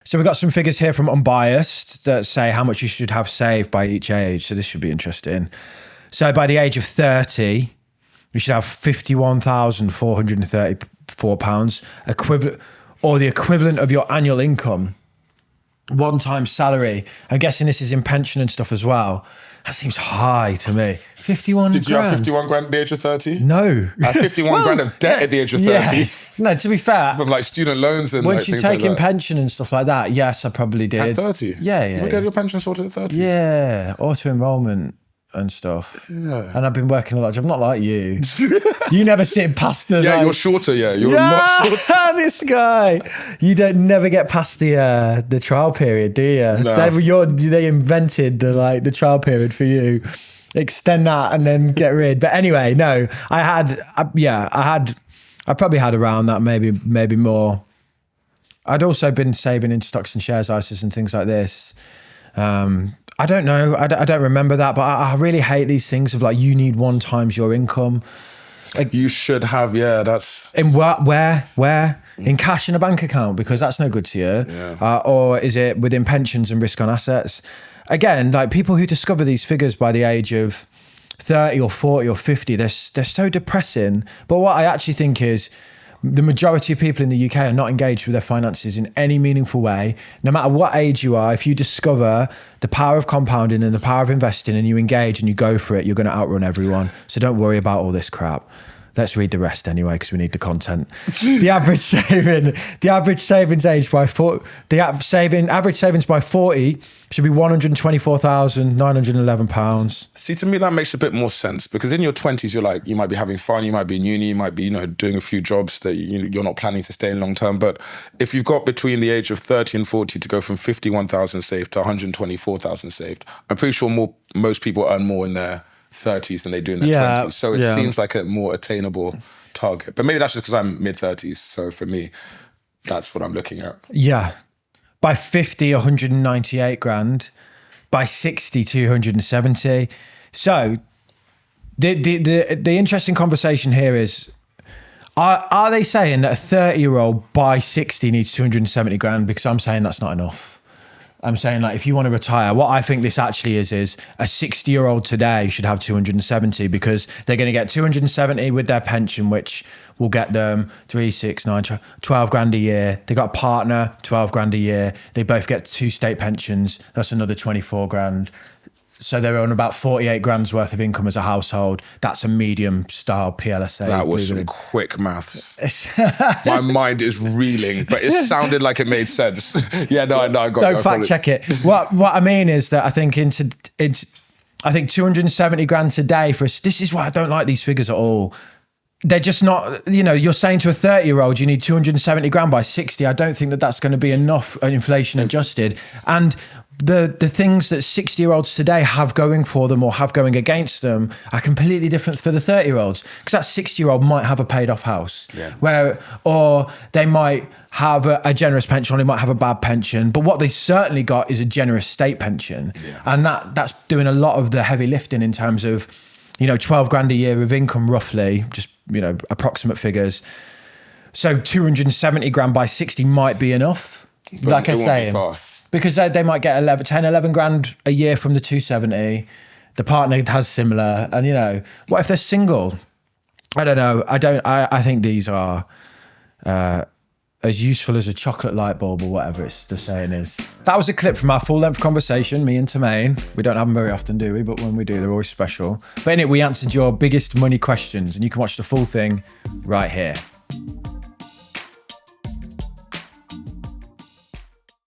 So we've got some figures here from Unbiased that say how much you should have saved by each age. So this should be interesting. So by the age of 30, you should have £51,434 equivalent, or the equivalent of your annual income, one-time salary. I'm guessing this is in pension and stuff as well. That seems high to me. 51 Did you grand. have 51 grand at the age of 30? No. I had 51 grand of debt at the age of 30. Yeah. No, to be fair, From like student loans and once like you things take like in that. pension and stuff like that, yes, I probably did. At 30? Yeah. You get your pension sorted at 30? Yeah, auto-enrollment and stuff. Yeah. And I've been working a lot. I'm not like you. You never sit past the... Yeah, like, you're shorter, yeah. You're not shorter. This guy. You don't never get past the trial period, do you? No. They invented the trial period for you. Extend that and then get rid. But anyway, no, I probably had around that, maybe more. I'd also been saving in stocks and shares, ISAs and things like this. I don't know. I don't remember that, but I really hate these things of like, you need 1 times your income. Like, you should have, that's... In what? Where? In cash in a bank account, because that's no good to you. Yeah. Or is it within pensions and risk on assets? Again, like people who discover these figures by the age of 30 or 40 or 50, they're so depressing. But what I actually think is the majority of people in the UK are not engaged with their finances in any meaningful way. No matter what age you are, if you discover the power of compounding and the power of investing and you engage and you go for it, you're going to outrun everyone. So don't worry about all this crap. Let's read the rest anyway, because we need the content. The average savings age by average savings by 40 should be £124,911. See, to me, that makes a bit more sense, because in your 20s, you're like, you might be having fun, you might be in uni, you might be, doing a few jobs that you're not planning to stay in long term. But if you've got between the age of 30 and 40 to go from 51,000 saved to 124,000 saved, I'm pretty sure most people earn more in their 30s than they do in their 20s. So it seems like a more attainable target. But maybe that's just because I'm mid-30s. So for me, that's what I'm looking at. Yeah. By 50, 198 grand. By 60, 270. So the interesting conversation here is, are they saying that a 30-year-old by 60 needs 270 grand? Because I'm saying that's not enough. I'm saying, like, if you want to retire, what I think this actually is a 60-year-old today should have 270, because they're going to get 270 with their pension, which will get them 3, 6, 9, 12 grand a year. They got a partner, 12 grand a year. They both get 2 state pensions. That's another 24 grand. So they're on about 48 grand's worth of income as a household. That's a medium style PLSA. That was some quick maths. My mind is reeling, but it sounded like it made sense. I got it. Don't fact check it. What I mean is that I think I think 270 grand today this is why I don't like these figures at all. They're just not, you're saying to a 30-year-old, you need 270 grand by 60. I don't think that's going to be enough inflation adjusted. And the things that 60-year-olds today have going for them or have going against them are completely different for the 30-year-olds. Because that 60-year-old might have a paid-off house, or they might have a generous pension, or they might have a bad pension. But what they certainly got is a generous state pension. Yeah. And that's doing a lot of the heavy lifting in terms of, 12 grand a year of income, roughly, just, approximate figures. So 270 grand by 60 might be enough. But like I say, because they might get 11 grand a year from the 270. The partner has similar. And, what if they're single? I don't know. I think these are as useful as a chocolate light bulb, or whatever the saying is. That was a clip from our full-length conversation, me and Tamaine. We don't have them very often, do we? But when we do, they're always special. But in it, we answered your biggest money questions, and you can watch the full thing right here.